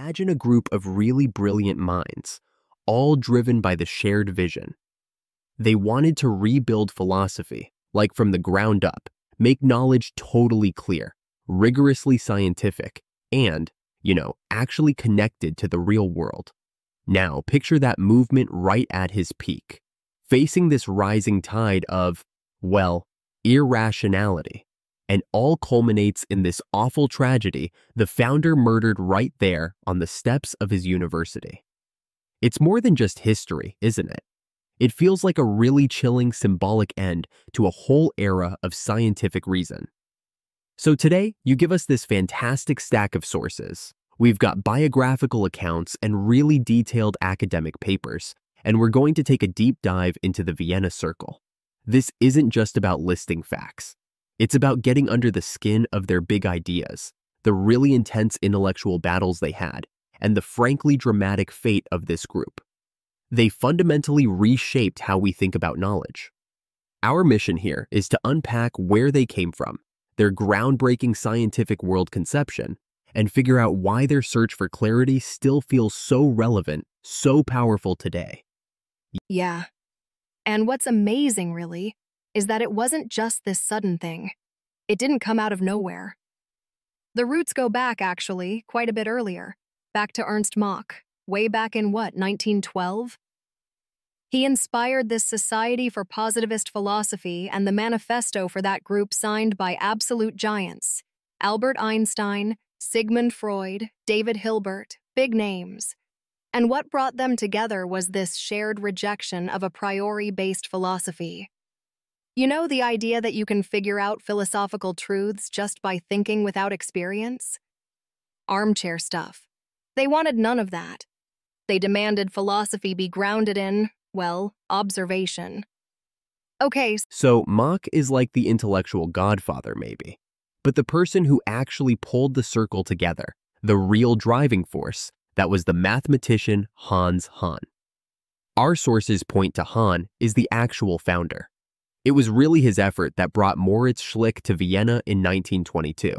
imagine a group of really brilliant minds, all driven by the shared vision. They wanted to rebuild philosophy, like from the ground up, make knowledge totally clear, rigorously scientific, and, actually connected to the real world. Now, picture that movement right at his peak, facing this rising tide of, irrationality. And all culminates in this awful tragedy, the founder murdered right there on the steps of his university. It's more than just history, isn't it? It feels like a really chilling symbolic end to a whole era of scientific reason. So today, you give us this fantastic stack of sources. We've got biographical accounts and really detailed academic papers, and we're going to take a deep dive into the Vienna Circle. This isn't just about listing facts. It's about getting under the skin of their big ideas, the really intense intellectual battles they had, and the frankly dramatic fate of this group. They fundamentally reshaped how we think about knowledge. Our mission here is to unpack where they came from, their groundbreaking scientific world conception, and figure out why their search for clarity still feels so relevant, so powerful today. Yeah. And what's amazing, really, is that it wasn't just this sudden thing. It didn't come out of nowhere. The roots go back, actually, quite a bit earlier, back to Ernst Mach, way back in 1912? He inspired this Society for Positivist Philosophy and the manifesto for that group signed by absolute giants, Albert Einstein, Sigmund Freud, David Hilbert, big names. And what brought them together was this shared rejection of a priori-based philosophy. The idea that you can figure out philosophical truths just by thinking without experience? Armchair stuff. They wanted none of that. They demanded philosophy be grounded in, observation. Okay. So Mach is like the intellectual godfather, maybe. But the person who actually pulled the circle together, the real driving force, that was the mathematician Hans Hahn. Our sources point to Hahn as the actual founder. It was really his effort that brought Moritz Schlick to Vienna in 1922.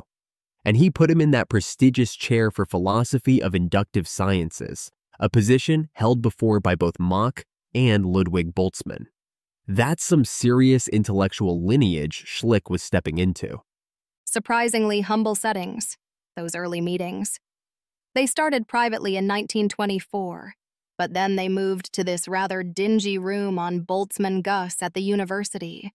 And he put him in that prestigious chair for philosophy of inductive sciences, a position held before by both Mach and Ludwig Boltzmann. That's some serious intellectual lineage Schlick was stepping into. Surprisingly humble settings, those early meetings. They started privately in 1924, but then they moved to this rather dingy room on Boltzmann Gus at the university.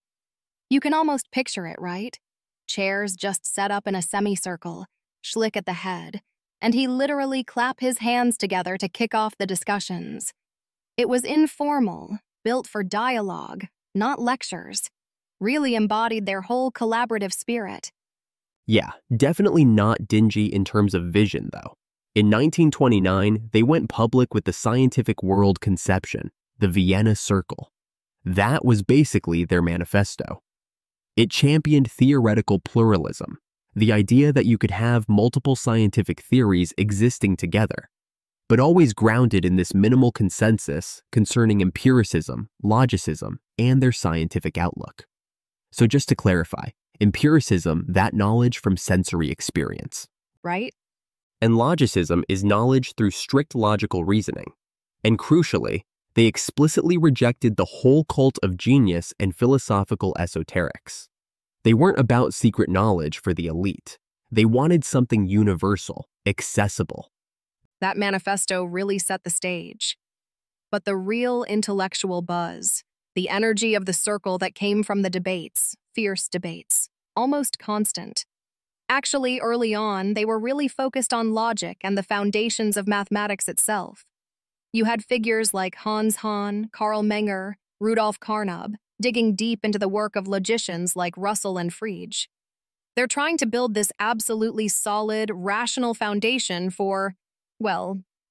You can almost picture it, right? Chairs just set up in a semicircle, Schlick at the head, and he literally clap his hands together to kick off the discussions. It was informal, built for dialogue, not lectures. Really embodied their whole collaborative spirit. Yeah, definitely not dingy in terms of vision, though. In 1929, they went public with the scientific world conception, the Vienna Circle. That was basically their manifesto. It championed theoretical pluralism, the idea that you could have multiple scientific theories existing together, but always grounded in this minimal consensus concerning empiricism, logicism, and their scientific outlook. So just to clarify, empiricism, that knowledge from sensory experience. Right? And logicism is knowledge through strict logical reasoning. And crucially, they explicitly rejected the whole cult of genius and philosophical esoterics. They weren't about secret knowledge for the elite. They wanted something universal, accessible. That manifesto really set the stage. But the real intellectual buzz, the energy of the circle that came from the debates, fierce debates, almost constant. Actually, early on, they were really focused on logic and the foundations of mathematics itself. You had figures like Hans Hahn, Karl Menger, Rudolf Carnap, digging deep into the work of logicians like Russell and Frege. They're trying to build this absolutely solid, rational foundation for,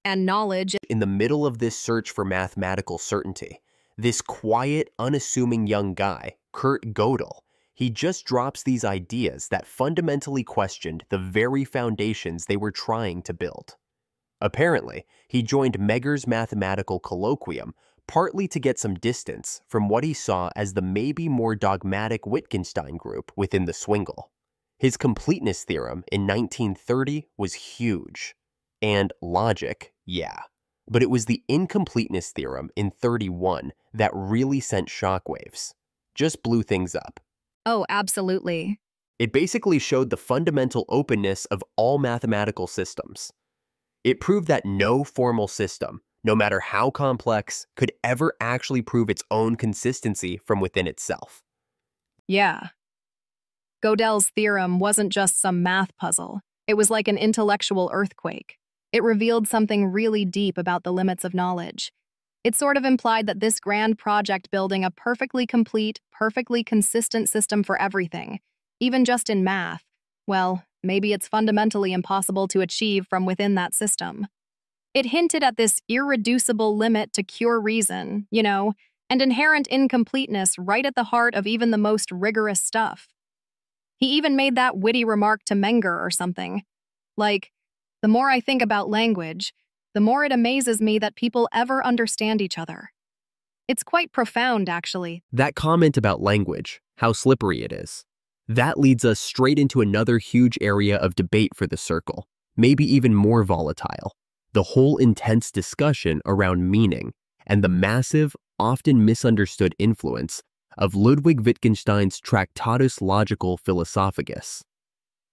and knowledge. In the middle of this search for mathematical certainty, this quiet, unassuming young guy, Kurt Gödel, he just drops these ideas that fundamentally questioned the very foundations they were trying to build. Apparently, he joined Menger's mathematical colloquium partly to get some distance from what he saw as the maybe more dogmatic Wittgenstein group within the Swingle. His completeness theorem in 1930 was huge. And logic, yeah. But it was the incompleteness theorem in 31 that really sent shockwaves. Just blew things up. Oh, absolutely. It basically showed the fundamental openness of all mathematical systems. It proved that no formal system, no matter how complex, could ever actually prove its own consistency from within itself. Yeah. Gödel's theorem wasn't just some math puzzle. It was like an intellectual earthquake. It revealed something really deep about the limits of knowledge. It sort of implied that this grand project building a perfectly complete, perfectly consistent system for everything, even just in math, well, maybe it's fundamentally impossible to achieve from within that system. It hinted at this irreducible limit to pure reason, and inherent incompleteness right at the heart of even the most rigorous stuff. He even made that witty remark to Menger or something. Like, the more I think about language, the more it amazes me that people ever understand each other. It's quite profound, actually. That comment about language, how slippery it is, that leads us straight into another huge area of debate for the circle, maybe even more volatile. The whole intense discussion around meaning and the massive, often misunderstood influence of Ludwig Wittgenstein's Tractatus Logico Philosophicus.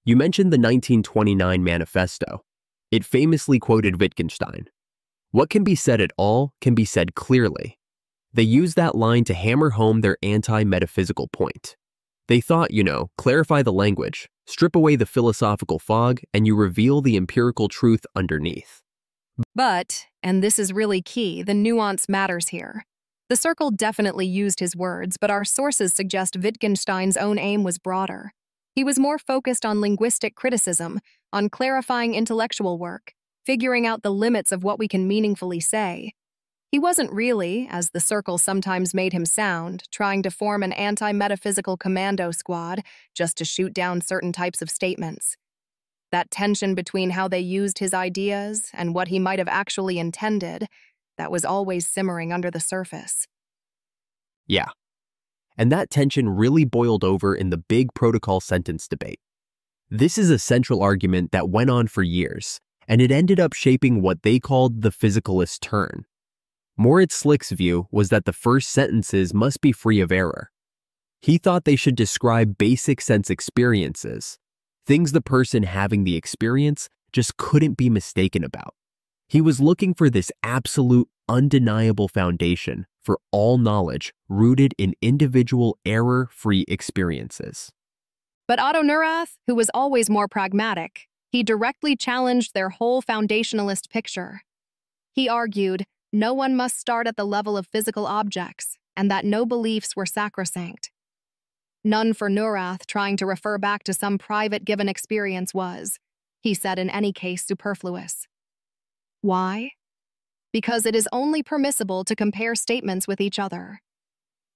You mentioned the 1929 manifesto. It famously quoted Wittgenstein. What can be said at all can be said clearly. They used that line to hammer home their anti-metaphysical point. They thought, clarify the language, strip away the philosophical fog, and you reveal the empirical truth underneath. But, and this is really key, the nuance matters here. The circle definitely used his words, but our sources suggest Wittgenstein's own aim was broader. He was more focused on linguistic criticism, on clarifying intellectual work, figuring out the limits of what we can meaningfully say. He wasn't really, as the circle sometimes made him sound, trying to form an anti-metaphysical commando squad just to shoot down certain types of statements. That tension between how they used his ideas and what he might have actually intended, that was always simmering under the surface. Yeah. And that tension really boiled over in the big protocol sentence debate. This is a central argument that went on for years, and it ended up shaping what they called the physicalist turn. Moritz Schlick's view was that the first sentences must be free of error. He thought they should describe basic sense experiences, things the person having the experience just couldn't be mistaken about. He was looking for this absolute, undeniable foundation for all knowledge rooted in individual error-free experiences. But Otto Neurath, who was always more pragmatic, he directly challenged their whole foundationalist picture. He argued, no one must start at the level of physical objects, and that no beliefs were sacrosanct. None for Neurath trying to refer back to some private given experience was, he said, in any case superfluous. Why? Because it is only permissible to compare statements with each other.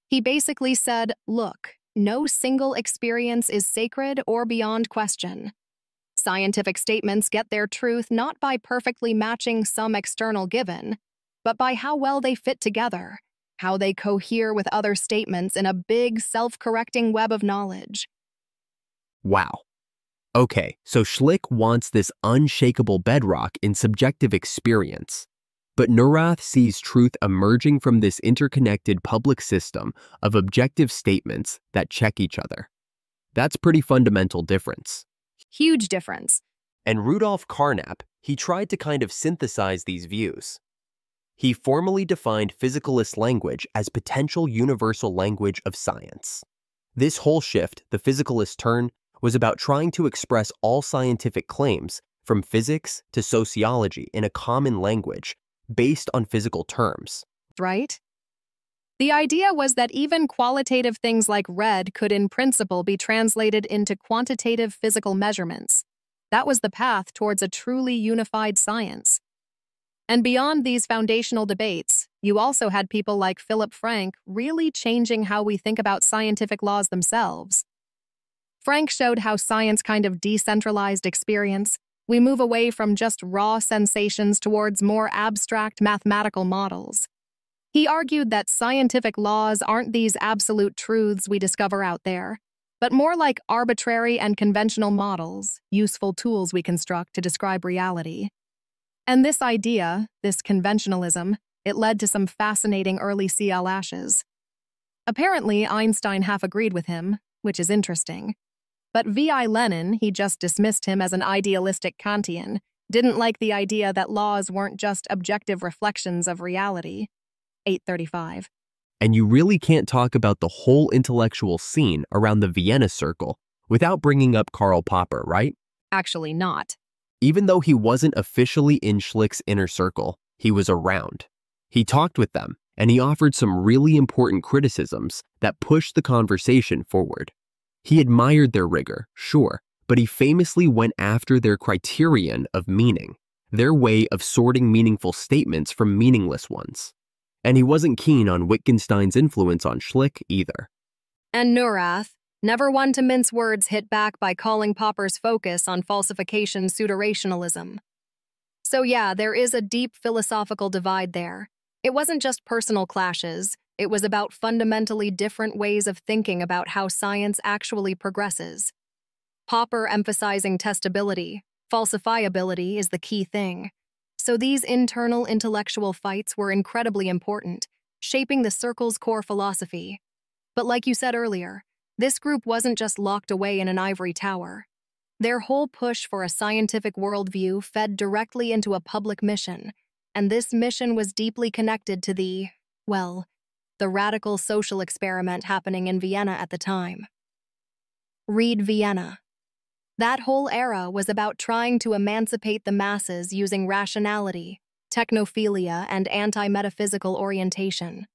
He basically said, look, no single experience is sacred or beyond question. Scientific statements get their truth not by perfectly matching some external given, but by how well they fit together, how they cohere with other statements in a big, self-correcting web of knowledge. Wow. Okay, so Schlick wants this unshakable bedrock in subjective experience, but Neurath sees truth emerging from this interconnected public system of objective statements that check each other. That's pretty fundamental difference. Huge difference. And Rudolf Carnap, he tried to kind of synthesize these views. He formally defined physicalist language as potential universal language of science. This whole shift, the physicalist turn, was about trying to express all scientific claims, from physics to sociology, in a common language based on physical terms. Right? The idea was that even qualitative things like red could in principle be translated into quantitative physical measurements. That was the path towards a truly unified science. And beyond these foundational debates, you also had people like Philipp Frank really changing how we think about scientific laws themselves. Frank showed how science kind of decentralized experience. We move away from just raw sensations towards more abstract mathematical models. He argued that scientific laws aren't these absolute truths we discover out there, but more like arbitrary and conventional models, useful tools we construct to describe reality. And this idea, this conventionalism, it led to some fascinating early CLashes. Apparently, Einstein half agreed with him, which is interesting. But V.I. Lenin, he just dismissed him as an idealistic Kantian, didn't like the idea that laws weren't just objective reflections of reality. 835. And you really can't talk about the whole intellectual scene around the Vienna Circle without bringing up Karl Popper, right? Actually not. Even though he wasn't officially in Schlick's inner circle, he was around. He talked with them, and he offered some really important criticisms that pushed the conversation forward. He admired their rigor, sure, but he famously went after their criterion of meaning, their way of sorting meaningful statements from meaningless ones. And he wasn't keen on Wittgenstein's influence on Schlick either. And Neurath, never one to mince words, hit back by calling Popper's focus on falsification pseudorationalism. So yeah, there is a deep philosophical divide there. It wasn't just personal clashes, it was about fundamentally different ways of thinking about how science actually progresses. Popper emphasizing testability, falsifiability is the key thing. So these internal intellectual fights were incredibly important, shaping the Circle's core philosophy. But like you said earlier, this group wasn't just locked away in an ivory tower. Their whole push for a scientific worldview fed directly into a public mission, and this mission was deeply connected to the radical social experiment happening in Vienna at the time. Read Vienna. That whole era was about trying to emancipate the masses using rationality, technophilia, and anti-metaphysical orientation.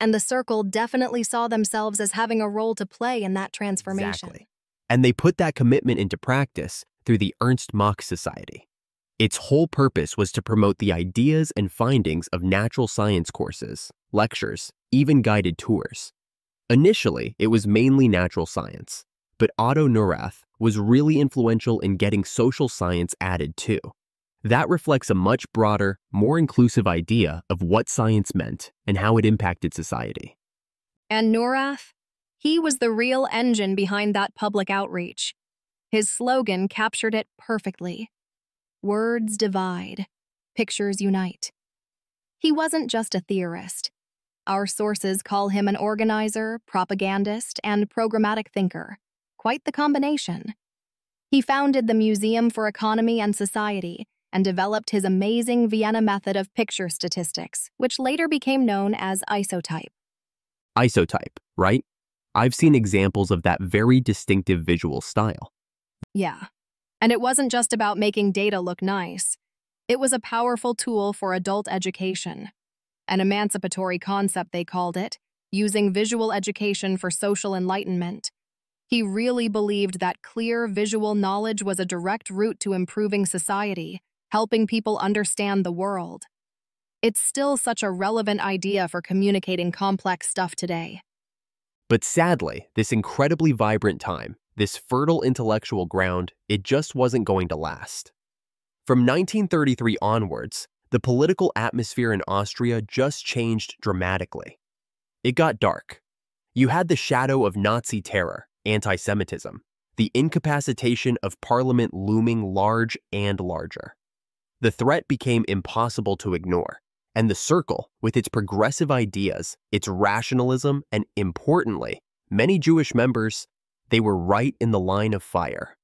And the Circle definitely saw themselves as having a role to play in that transformation. Exactly. And they put that commitment into practice through the Ernst Mach Society. Its whole purpose was to promote the ideas and findings of natural science courses, lectures, even guided tours. Initially, it was mainly natural science, but Otto Neurath was really influential in getting social science added too. That reflects a much broader, more inclusive idea of what science meant and how it impacted society. And Neurath? He was the real engine behind that public outreach. His slogan captured it perfectly. Words divide, pictures unite. He wasn't just a theorist. Our sources call him an organizer, propagandist, and programmatic thinker. Quite the combination. He founded the Museum for Economy and Society and developed his amazing Vienna method of picture statistics, which later became known as isotype. Isotype, right? I've seen examples of that very distinctive visual style. Yeah. And it wasn't just about making data look nice. It was a powerful tool for adult education. An emancipatory concept, they called it, using visual education for social enlightenment. He really believed that clear visual knowledge was a direct route to improving society, helping people understand the world. It's still such a relevant idea for communicating complex stuff today. But sadly, this incredibly vibrant time, this fertile intellectual ground, it just wasn't going to last. From 1933 onwards, the political atmosphere in Austria just changed dramatically. It got dark. You had the shadow of Nazi terror, anti-Semitism, the incapacitation of parliament looming large and larger. The threat became impossible to ignore, and the Circle, with its progressive ideas, its rationalism, and importantly, many Jewish members, they were right in the line of fire.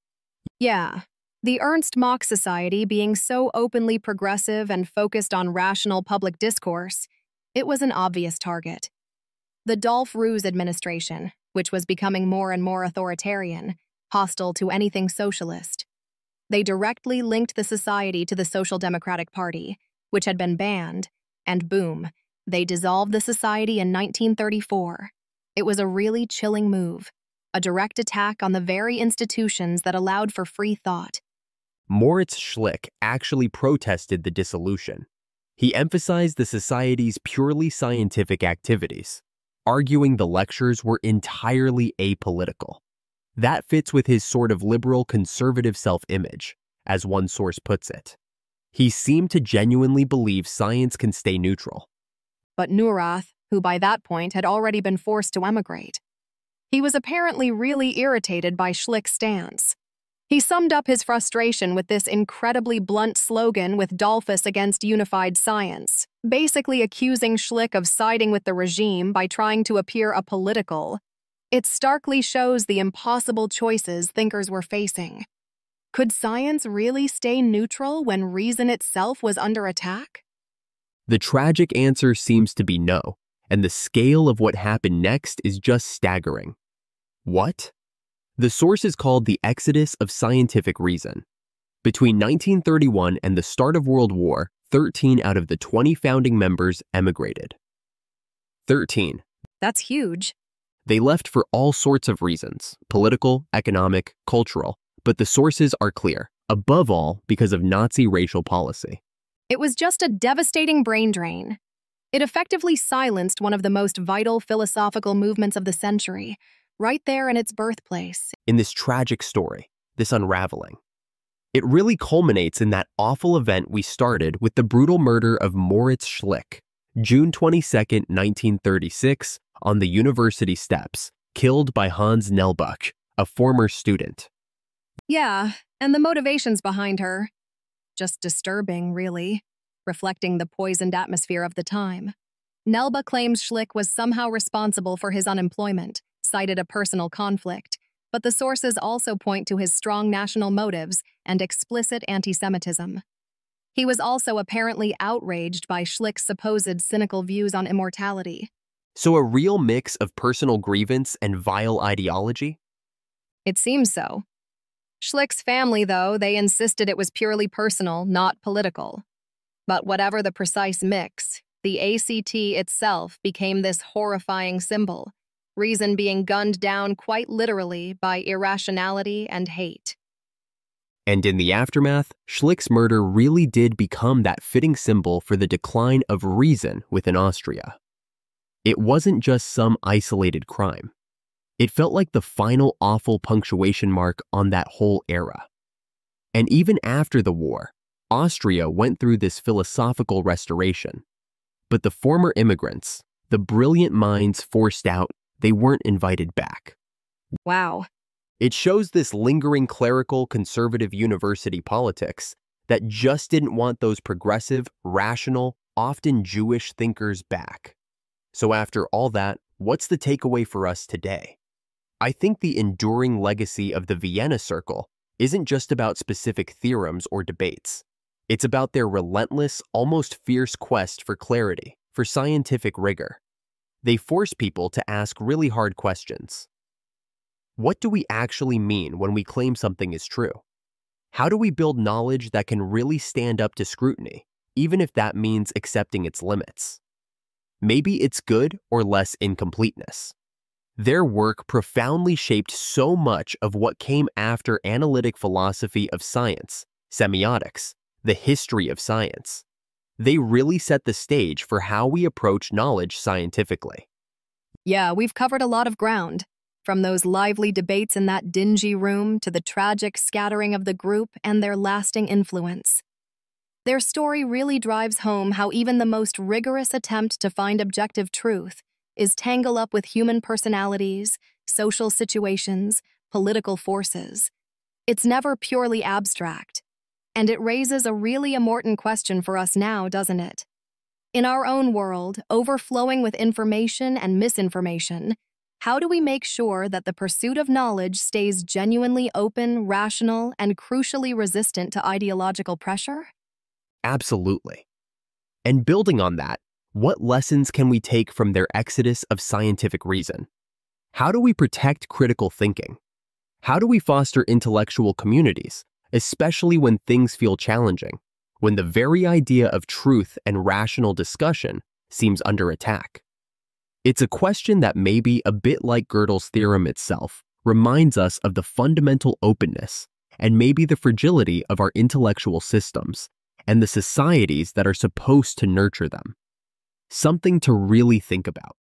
Yeah, the Ernst Mach Society being so openly progressive and focused on rational public discourse, it was an obvious target. The Dolph Roos administration, which was becoming more and more authoritarian, hostile to anything socialist. They directly linked the society to the Social Democratic Party, which had been banned, and boom, they dissolved the society in 1934. It was a really chilling move, a direct attack on the very institutions that allowed for free thought. Moritz Schlick actually protested the dissolution. He emphasized the society's purely scientific activities, arguing the lectures were entirely apolitical. That fits with his sort of liberal conservative self-image, as one source puts it. He seemed to genuinely believe science can stay neutral. But Neurath, who by that point had already been forced to emigrate, he was apparently really irritated by Schlick's stance. He summed up his frustration with this incredibly blunt slogan with Dollfuss against unified science, basically accusing Schlick of siding with the regime by trying to appear apolitical. It starkly shows the impossible choices thinkers were facing. Could science really stay neutral when reason itself was under attack? The tragic answer seems to be no, and the scale of what happened next is just staggering. What? The source is called the Exodus of Scientific Reason. Between 1931 and the start of World War, 13 out of the 20 founding members emigrated. 13. That's huge. They left for all sorts of reasons, political, economic, cultural, but the sources are clear, above all because of Nazi racial policy. It was just a devastating brain drain. It effectively silenced one of the most vital philosophical movements of the century, right there in its birthplace. In this tragic story, this unraveling, it really culminates in that awful event we started with the brutal murder of Moritz Schlick, June 22, 1936, on the university steps, killed by Hans Nelbuck, a former student. Yeah, and the motivations behind her. Just disturbing, really, reflecting the poisoned atmosphere of the time. Nelbuck claims Schlick was somehow responsible for his unemployment, cited a personal conflict, but the sources also point to his strong national motives and explicit anti-Semitism. He was also apparently outraged by Schlick's supposed cynical views on immortality. So a real mix of personal grievance and vile ideology? It seems so. Schlick's family, though, they insisted it was purely personal, not political. But whatever the precise mix, the ACT itself became this horrifying symbol, reason being gunned down quite literally by irrationality and hate. And in the aftermath, Schlick's murder really did become that fitting symbol for the decline of reason within Austria. It wasn't just some isolated crime. It felt like the final awful punctuation mark on that whole era. And even after the war, Austria went through this philosophical restoration. But the former immigrants, the brilliant minds forced out, they weren't invited back. Wow. It shows this lingering clerical conservative university politics that just didn't want those progressive, rational, often Jewish thinkers back. So after all that, what's the takeaway for us today? I think the enduring legacy of the Vienna Circle isn't just about specific theorems or debates. It's about their relentless, almost fierce quest for clarity, for scientific rigor. They force people to ask really hard questions. What do we actually mean when we claim something is true? How do we build knowledge that can really stand up to scrutiny, even if that means accepting its limits? Maybe it's good or less incompleteness. Their work profoundly shaped so much of what came after analytic philosophy of science, semiotics, the history of science. They really set the stage for how we approach knowledge scientifically. Yeah, we've covered a lot of ground, from those lively debates in that dingy room to the tragic scattering of the group and their lasting influence. Their story really drives home how even the most rigorous attempt to find objective truth is tangled up with human personalities, social situations, political forces. It's never purely abstract, and it raises a really important question for us now, doesn't it? In our own world, overflowing with information and misinformation, how do we make sure that the pursuit of knowledge stays genuinely open, rational, and crucially resistant to ideological pressure? Absolutely. And building on that, what lessons can we take from their exodus of scientific reason? How do we protect critical thinking? How do we foster intellectual communities, especially when things feel challenging, when the very idea of truth and rational discussion seems under attack? It's a question that maybe a bit like Gödel's theorem itself reminds us of the fundamental openness and maybe the fragility of our intellectual systems and the societies that are supposed to nurture them. Something to really think about.